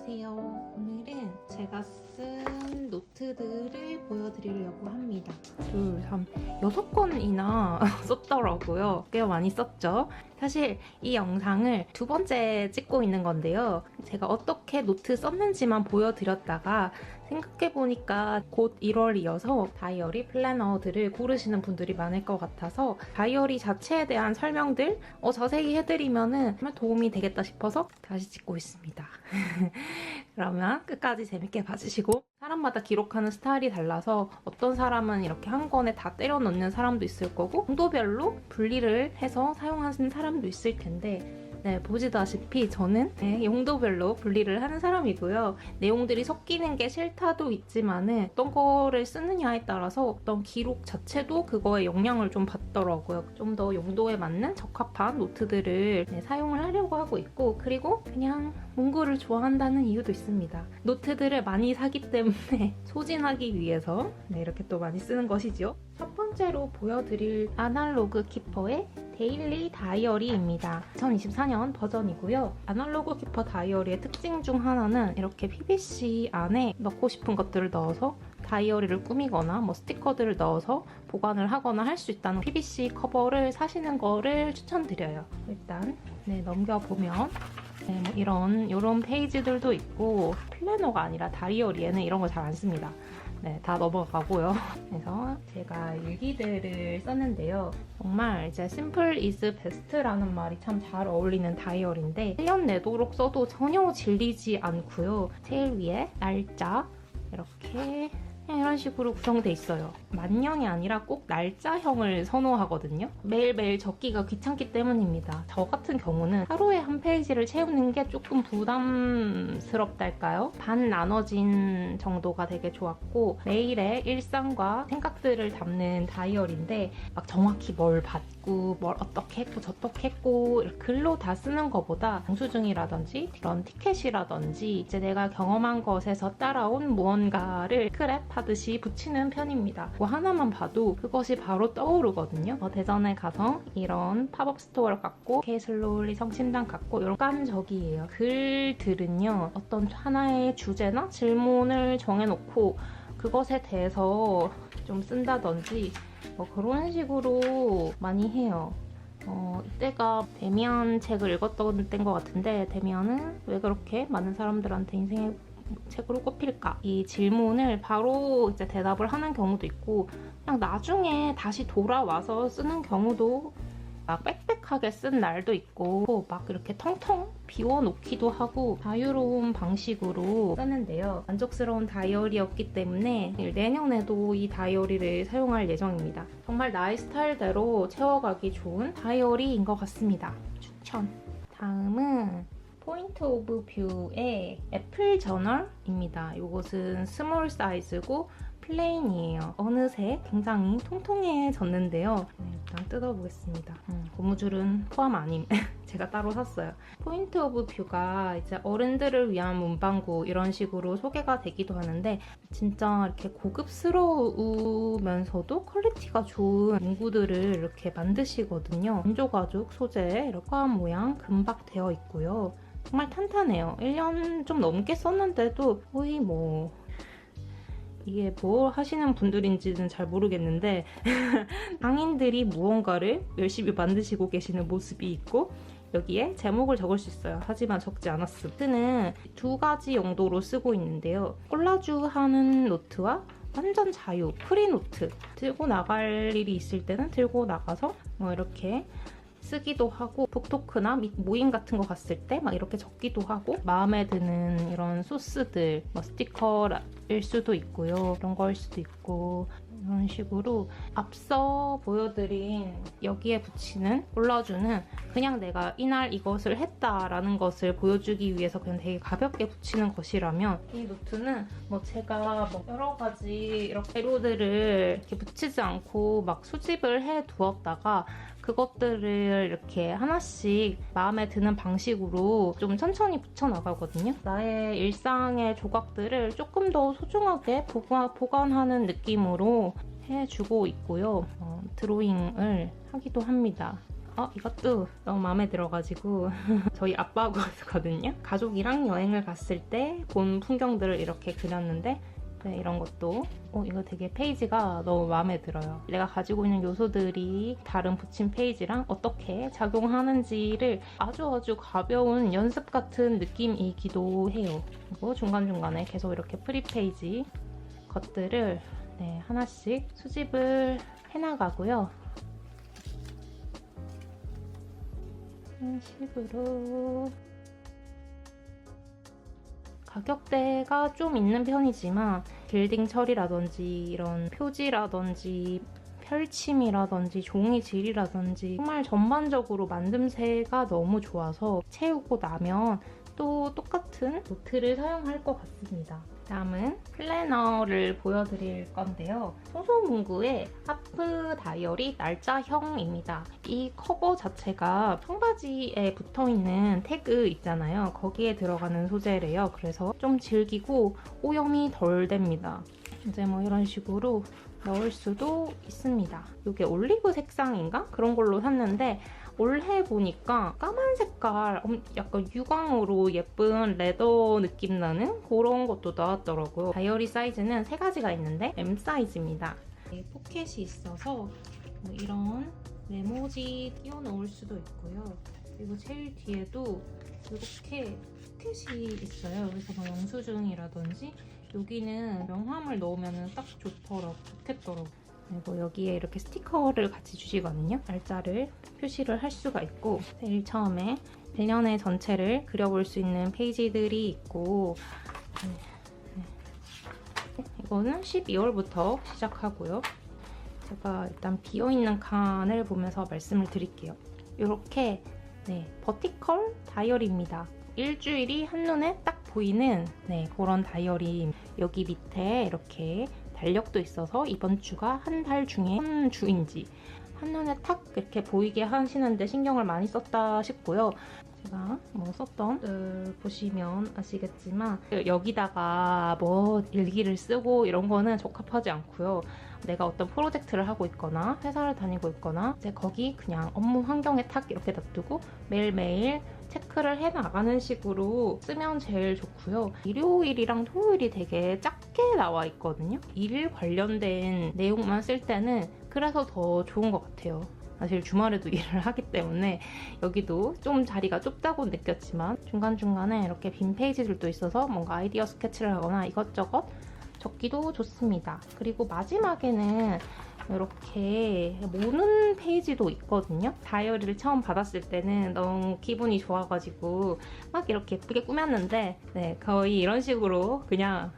안녕하세요. 오늘은 제가 쓴 노트들을 보여드리려고 합니다. 6권이나 썼더라고요. 꽤 많이 썼죠. 사실 이 영상을 두 번째 찍고 있는 건데요. 제가 어떻게 노트 썼는지만 보여드렸다가 생각해보니까 곧 1월이어서 다이어리 플래너들을 고르시는 분들이 많을 것 같아서 다이어리 자체에 대한 설명들 자세히 해드리면 도움이 되겠다 싶어서 다시 찍고 있습니다. 그러면 끝까지 재밌게 봐주시고, 사람마다 기록하는 스타일이 달라서 어떤 사람은 이렇게 한 권에 다 때려 넣는 사람도 있을 거고 용도별로 분리를 해서 사용하는 사람도 있을 텐데, 보시다시피 저는 용도별로 분리를 하는 사람이고요. 내용들이 섞이는 게 싫다도 있지만은 어떤 거를 쓰느냐에 따라서 어떤 기록 자체도 그거에 영향을 좀 받더라고요. 좀 더 용도에 맞는 적합한 노트들을 사용을 하려고 하고 있고, 그리고 그냥 문구를 좋아한다는 이유도 있습니다. 노트들을 많이 사기 때문에 소진하기 위해서 이렇게 또 많이 쓰는 것이죠. 첫 번째로 보여드릴 아날로그 키퍼의 데일리 다이어리입니다. 2024년 버전이고요. 아날로그 키퍼 다이어리의 특징 중 하나는 이렇게 PVC 안에 넣고 싶은 것들을 넣어서 다이어리를 꾸미거나 스티커들을 넣어서 보관을 하거나 할 수 있다는 PVC 커버를 사시는 거를 추천드려요. 일단 넘겨보면 이런 페이지들도 있고, 플래너가 아니라 다이어리에는 이런 거 잘 안 씁니다. 다 넘어가고요. 그래서 제가 일기들을 썼는데요. 정말 이제 simple is best라는 말이 참 잘 어울리는 다이어리인데 1년 내도록 써도 전혀 질리지 않고요. 제일 위에 날짜 이렇게 이런 식으로 구성돼 있어요. 만년이 아니라 꼭 날짜형을 선호하거든요. 매일매일 적기가 귀찮기 때문입니다. 저 같은 경우는 하루에 한 페이지를 채우는 게 조금 부담스럽달까요? 반 나눠진 정도가 되게 좋았고, 매일의 일상과 생각들을 담는 다이어리인데 막 정확히 뭘 받고 뭘 어떻게 했고 저떻게 했고 글로 다 쓰는 것보다 영수증이라든지 이런 티켓이라든지 이제 내가 경험한 것에서 따라온 무언가를 스크랩 하듯이 붙이는 편입니다. 뭐 하나만 봐도 그것이 바로 떠오르거든요. 대전에 가서 이런 팝업 스토어를 갔고, 게슬롤리 성심당 갔고, 이런 깐적이에요. 글들은요, 어떤 하나의 주제나 질문을 정해놓고 그것에 대해서 좀 쓴다든지 그런 식으로 많이 해요. 이때가 데미안 책을 읽었던 때인 것 같은데, 데미안은 왜 그렇게 많은 사람들한테 인생의 책으로 꼽힐까? 이 질문을 바로 이제 대답을 하는 경우도 있고, 그냥 나중에 다시 돌아와서 쓰는 경우도 막 빽빽하게 쓴 날도 있고, 막 이렇게 텅텅 비워놓기도 하고, 자유로운 방식으로 쓰는데요. 만족스러운 다이어리였기 때문에 내년에도 이 다이어리를 사용할 예정입니다. 정말 나의 스타일대로 채워가기 좋은 다이어리인 것 같습니다. 추천! 다음은 포인트 오브 뷰의 애플 저널입니다. 이것은 스몰 사이즈고 플레인이에요. 어느새 굉장히 통통해졌는데요. 일단 뜯어보겠습니다. 고무줄은 포함 아님. 제가 따로 샀어요. 포인트 오브 뷰가 이제 어른들을 위한 문방구 이런 식으로 소개가 되기도 하는데, 진짜 이렇게 고급스러우면서도 퀄리티가 좋은 문구들을 이렇게 만드시거든요. 민조가죽 소재, 이렇게 화합 모양 금박 되어 있고요. 정말 탄탄해요. 1년 좀 넘게 썼는데도 거의 이게 뭘 하시는 분들인지는 잘 모르겠는데 장인들이 무언가를 열심히 만드시고 계시는 모습이 있고, 여기에 제목을 적을 수 있어요. 하지만 적지 않았음. 노트는 두 가지 용도로 쓰고 있는데요. 콜라주 하는 노트와 완전 자유, 프리노트. 들고 나갈 일이 있을 때는 들고 나가서 이렇게 쓰기도 하고, 북토크나 모임 같은 거 갔을 때 막 이렇게 적기도 하고, 마음에 드는 이런 소스들, 스티커일 수도 있고요. 이런 거일 수도 있고, 이런 식으로 앞서 보여드린 여기에 붙이는 콜라주는 그냥 내가 이날 이것을 했다라는 것을 보여주기 위해서 그냥 되게 가볍게 붙이는 것이라면, 이 노트는 제가 여러 가지 이렇게 재료들을 이렇게 붙이지 않고 막 수집을 해 두었다가 그것들을 이렇게 하나씩 마음에 드는 방식으로 좀 천천히 붙여나가거든요. 나의 일상의 조각들을 조금 더 소중하게 보관하는 느낌으로 해주고 있고요. 드로잉을 하기도 합니다. 이것도 너무 마음에 들어가지고 저희 아빠하고 왔거든요. 가족이랑 여행을 갔을 때 본 풍경들을 이렇게 그렸는데 네, 이런 것도 이거 되게 페이지가 너무 마음에 들어요. 내가 가지고 있는 요소들이 다른 붙임 페이지랑 어떻게 작용하는지를 아주 가벼운 연습 같은 느낌이기도 해요. 그리고 중간중간에 계속 이렇게 프리페이지 것들을 네, 하나씩 수집을 해나가고요. 이런 식으로 가격대가 좀 있는 편이지만 길딩 처리라든지 이런 표지라든지 펼침이라든지 종이 질이라든지 정말 전반적으로 만듦새가 너무 좋아서 채우고 나면 또 똑같은 노트를 사용할 것 같습니다. 다음은 플래너를 보여드릴 건데요. 송소문구의 하프 다이어리 날짜형입니다. 이 커버 자체가 청바지에 붙어있는 태그 있잖아요. 거기에 들어가는 소재래요. 그래서 좀 질기고 오염이 덜 됩니다. 이제 뭐 이런 식으로 넣을 수도 있습니다. 이게 올리브 색상인가? 그런 걸로 샀는데 올해 보니까 까만 색깔 약간 유광으로 예쁜 레더 느낌 나는 그런 것도 나왔더라고요. 다이어리 사이즈는 3가지가 있는데 M 사이즈입니다. 포켓이 있어서 뭐 이런 메모지 끼워 넣을 수도 있고요. 그리고 제일 뒤에도 이렇게 포켓이 있어요. 그래서 뭐 영수증이라든지 여기는 명함을 넣으면 딱 좋겠더라고요. 그리고 여기에 이렇게 스티커를 같이 주시거든요. 날짜를 표시를 할 수가 있고 제일 처음에 1년의 전체를 그려볼 수 있는 페이지들이 있고 이거는 12월부터 시작하고요. 제가 일단 비어있는 칸을 보면서 말씀을 드릴게요. 이렇게 버티컬 다이어리입니다. 일주일이 한눈에 딱 보이는 그런 다이어리. 여기 밑에 이렇게 달력도 있어서 이번 주가 한 달 중에 한 주인지 한눈에 탁 이렇게 보이게 하시는데 신경을 많이 썼다 싶고요. 제가 뭐 썼던 보시면 아시겠지만 여기다가 뭐 일기를 쓰고 이런 거는 적합하지 않고요. 내가 어떤 프로젝트를 하고 있거나 회사를 다니고 있거나 이제 거기 그냥 업무 환경에 탁 이렇게 놔두고 매일매일 체크를 해나가는 식으로 쓰면 제일 좋고요. 일요일이랑 토요일이 되게 작게 나와 있거든요. 일 관련된 내용만 쓸 때는 그래서 더 좋은 것 같아요. 사실 주말에도 일을 하기 때문에 여기도 좀 자리가 좁다고 느꼈지만 중간중간에 이렇게 빈 페이지들도 있어서 뭔가 아이디어 스케치를 하거나 이것저것 적기도 좋습니다. 그리고 마지막에는 이렇게 모는 페이지도 있거든요. 다이어리를 처음 받았을 때는 너무 기분이 좋아가지고 막 이렇게 예쁘게 꾸몄는데 거의 이런 식으로 그냥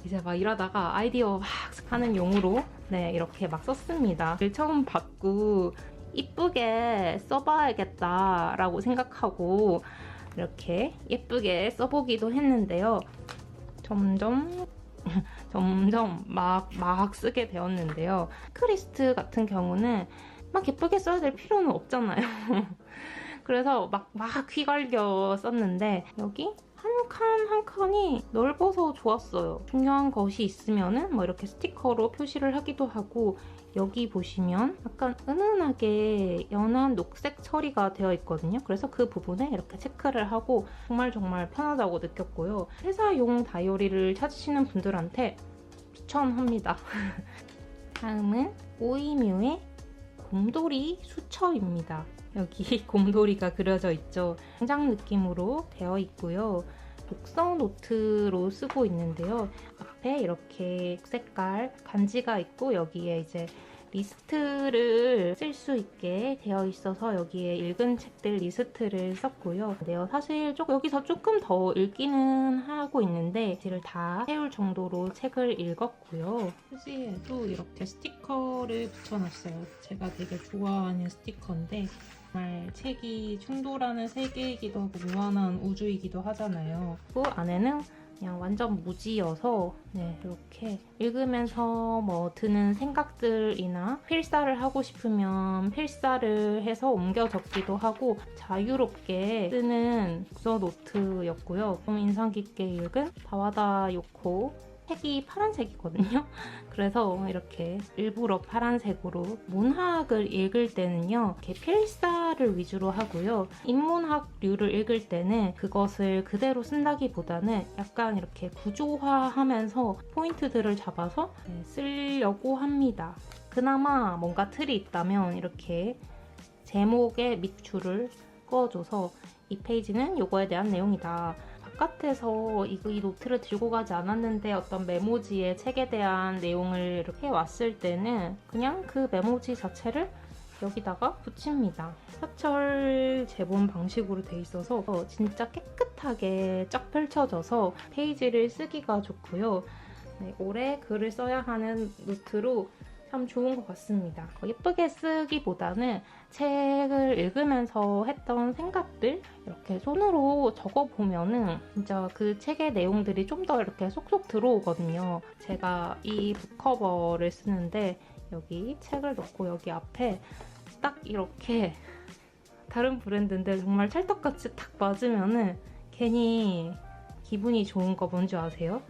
이제 막 이러다가 아이디어 막 하는 용으로 이렇게 막 썼습니다. 처음 받고 이쁘게 써봐야겠다라고 생각하고 이렇게 예쁘게 써보기도 했는데요. 점점 막 쓰게 되었는데요. 체크리스트 같은 경우는 막 예쁘게 써야 될 필요는 없잖아요. 그래서 막 휘갈겨 썼는데 여기 한 칸 한 칸이 넓어서 좋았어요. 중요한 것이 있으면은 뭐 이렇게 스티커로 표시를 하기도 하고 여기 보시면 약간 은은하게 연한 녹색 처리가 되어 있거든요. 그래서 그 부분에 이렇게 체크를 하고 정말 편하다고 느꼈고요. 회사용 다이어리를 찾으시는 분들한테 추천합니다. 다음은 오이뮤의 곰돌이 수첩입니다. 여기 곰돌이가 그려져 있죠. 장장 느낌으로 되어 있고요. 독서 노트로 쓰고 있는데요. 앞에 이렇게 색깔 간지가 있고 여기에 이제 리스트를 쓸 수 있게 되어 있어서 여기에 읽은 책들 리스트를 썼고요. 사실 여기서 조금 더 읽기는 하고 있는데 이를 다 채울 정도로 책을 읽었고요. 표지에도 이렇게 스티커를 붙여놨어요. 제가 되게 좋아하는 스티커인데 정말 책이 충돌하는 세계이기도 하고 무한한 우주이기도 하잖아요. 그 안에는 그냥 완전 무지여서 이렇게 읽으면서 뭐 드는 생각들이나 필사를 하고 싶으면 필사를 해서 옮겨 적기도 하고 자유롭게 쓰는 독서 노트였고요. 좀 인상 깊게 읽은 다와다 요코 색이 파란색이거든요. 그래서 이렇게 일부러 파란색으로 문학을 읽을 때는요. 이렇게 필사를 위주로 하고요. 인문학류를 읽을 때는 그것을 그대로 쓴다기보다는 약간 이렇게 구조화하면서 포인트들을 잡아서 쓰려고 합니다. 그나마 뭔가 틀이 있다면 이렇게 제목에 밑줄을 그어줘서 이 페이지는 이거에 대한 내용이다. 바깥에서 이 노트를 들고 가지 않았는데 어떤 메모지에 책에 대한 내용을 이렇게 해왔을 때는 그냥 그 메모지 자체를 여기다가 붙입니다. 사철 제본 방식으로 돼 있어서 진짜 깨끗하게 쫙 펼쳐져서 페이지를 쓰기가 좋고요. 네, 오래 글을 써야 하는 노트로 참 좋은 것 같습니다. 예쁘게 쓰기보다는 책을 읽으면서 했던 생각들 이렇게 손으로 적어보면은 진짜 그 책의 내용들이 좀 더 이렇게 쏙쏙 들어오거든요. 제가 이 북커버를 쓰는데 여기 책을 넣고 여기 앞에 딱 이렇게 다른 브랜드인데 정말 찰떡같이 딱 맞으면은 괜히 기분이 좋은 거 뭔지 아세요?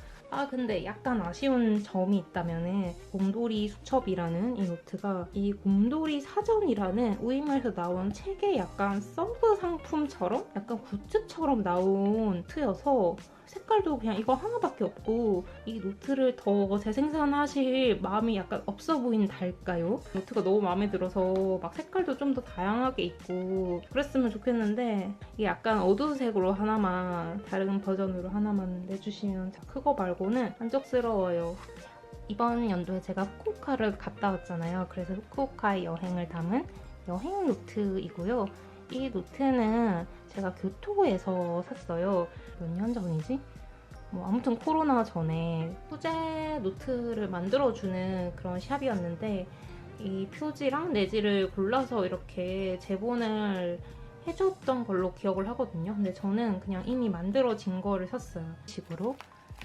근데 약간 아쉬운 점이 있다면은 곰돌이 수첩이라는 이 노트가 이 곰돌이 사전이라는 우이마에서 나온 책의 약간 서브 상품처럼 약간 굿즈처럼 나온 노트여서 색깔도 그냥 이거 하나밖에 없고 이 노트를 더 재생산하실 마음이 약간 없어 보인달까요? 노트가 너무 마음에 들어서 막 색깔도 좀 더 다양하게 있고 그랬으면 좋겠는데 이게 약간 어두색으로 하나만 다른 버전으로 하나만 내주시면 그거 말고는 만족스러워요. 이번 연도에 제가 후쿠오카를 갔다 왔잖아요. 그래서 후쿠오카의 여행을 담은 여행 노트이고요. 이 노트는 제가 교토에서 샀어요. 몇 년 전이지? 아무튼 코로나 전에 소재 노트를 만들어주는 그런 샵이었는데 이 표지랑 내지를 골라서 이렇게 제본을 해줬던 걸로 기억을 하거든요. 근데 저는 그냥 이미 만들어진 거를 샀어요. 식으로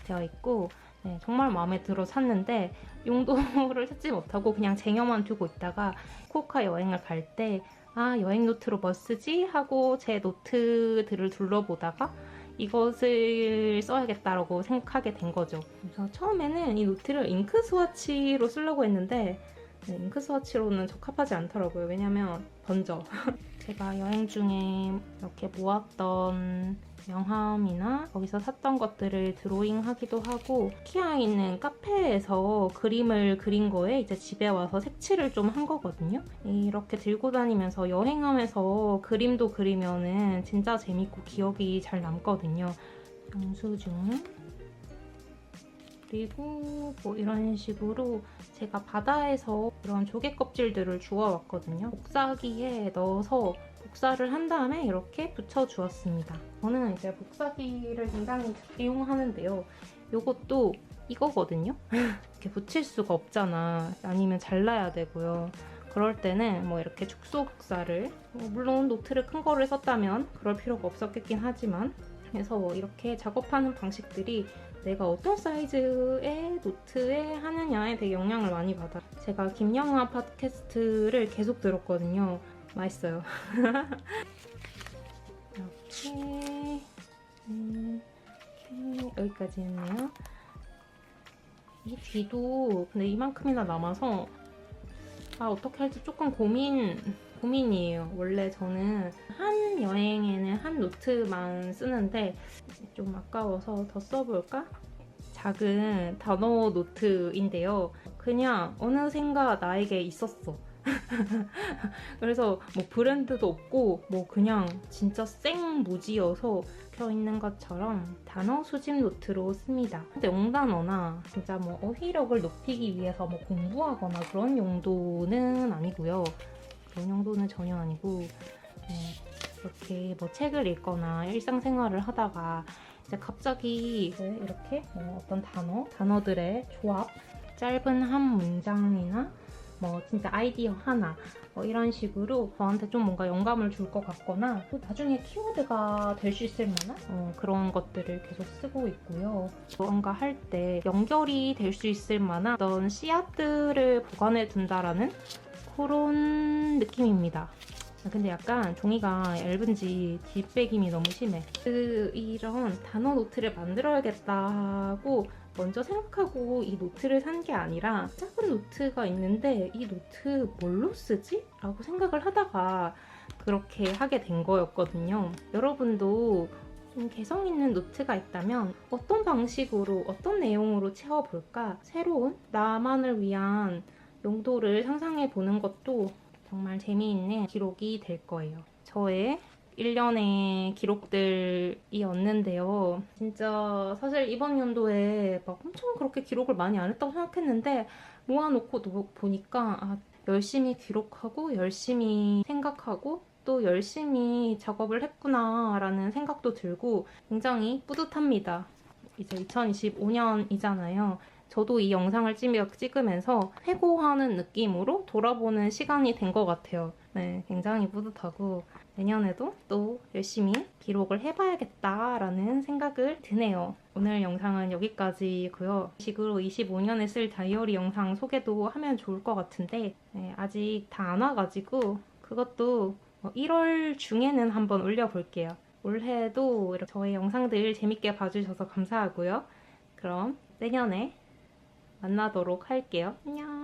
되어 있고 네, 정말 마음에 들어 샀는데 용도를 찾지 못하고 그냥 쟁여만 두고 있다가 후쿠오카 여행을 갈 때 여행 노트로 뭐 쓰지? 하고 제 노트들을 둘러보다가 이것을 써야겠다라고 생각하게 된 거죠. 그래서 처음에는 이 노트를 잉크 스와치로 쓰려고 했는데 잉크 스와치로는 적합하지 않더라고요. 왜냐면 번져. 제가 여행 중에 이렇게 모았던 명함이나 거기서 샀던 것들을 드로잉하기도 하고 키아에 있는 카페에서 그림을 그린 거에 이제 집에 와서 색칠을 좀 한 거거든요. 이렇게 들고 다니면서 여행하면서 그림도 그리면은 진짜 재밌고 기억이 잘 남거든요. 영수증 그리고 이런 식으로 제가 바다에서 이런 조개 껍질들을 주워왔거든요. 복사기에 넣어서 복사를 한 다음에 이렇게 붙여주었습니다. 저는 이제 복사기를 굉장히 잘 이용하는데요. 이것도 이거거든요. 이렇게 붙일 수가 없잖아. 아니면 잘라야 되고요. 그럴 때는 이렇게 축소 복사를 물론 노트를 큰 거를 썼다면 그럴 필요가 없었겠긴 하지만 그래서 이렇게 작업하는 방식들이 내가 어떤 사이즈의 노트에 하느냐에 되게 영향을 많이 받아요. 제가 김영하 팟캐스트를 계속 들었거든요. 맛있어요. 이렇게 여기까지 했네요. 이 뒤도 근데 이만큼이나 남아서 어떻게 할지 조금 고민이에요. 원래 저는 한 여행에는 한 노트만 쓰는데 좀 아까워서 더 써볼까? 작은 단어 노트인데요. 그냥 어느샌가 나에게 있었어. 그래서 브랜드도 없고 그냥 진짜 생무지여서 펴있는 것처럼 단어 수집 노트로 씁니다. 근데 영단어나 진짜 어휘력을 높이기 위해서 공부하거나 그런 용도는 아니고요. 그런 용도는 전혀 아니고 이렇게 책을 읽거나 일상생활을 하다가 이제 갑자기 이렇게 어떤 단어들의 조합, 짧은 한 문장이나 진짜 아이디어 하나 이런 식으로 저한테 좀 뭔가 영감을 줄 것 같거나 또 나중에 키워드가 될 수 있을 만한 그런 것들을 계속 쓰고 있고요. 뭔가 할 때 연결이 될 수 있을 만한 어떤 씨앗들을 보관해 둔다라는 그런 느낌입니다. 근데 약간 종이가 얇은지 뒷배김이 너무 심해. 이런 단어 노트를 만들어야겠다 하고 먼저 생각하고 이 노트를 산 게 아니라 작은 노트가 있는데 이 노트 뭘로 쓰지? 라고 생각을 하다가 그렇게 하게 된 거였거든요. 여러분도 좀 개성 있는 노트가 있다면 어떤 방식으로 어떤 내용으로 채워볼까? 새로운 나만을 위한 용도를 상상해 보는 것도 정말 재미있는 기록이 될 거예요. 저의 1년의 기록들이었는데요. 진짜 사실 이번 연도에 막 엄청 그렇게 기록을 많이 안 했다고 생각했는데 모아놓고 보니까 열심히 기록하고 열심히 생각하고 또 열심히 작업을 했구나라는 생각도 들고 굉장히 뿌듯합니다. 이제 2025년이잖아요. 저도 이 영상을 찍으면서 회고하는 느낌으로 돌아보는 시간이 된 것 같아요. 네, 굉장히 뿌듯하고 내년에도 또 열심히 기록을 해봐야겠다라는 생각을 드네요. 오늘 영상은 여기까지고요. 식으로 25년에 쓸 다이어리 영상 소개도 하면 좋을 것 같은데 아직 다 안 와가지고 그것도 1월 중에는 한번 올려볼게요. 올해도 이렇게 저의 영상들 재밌게 봐주셔서 감사하고요. 그럼 내년에 만나도록 할게요. 안녕.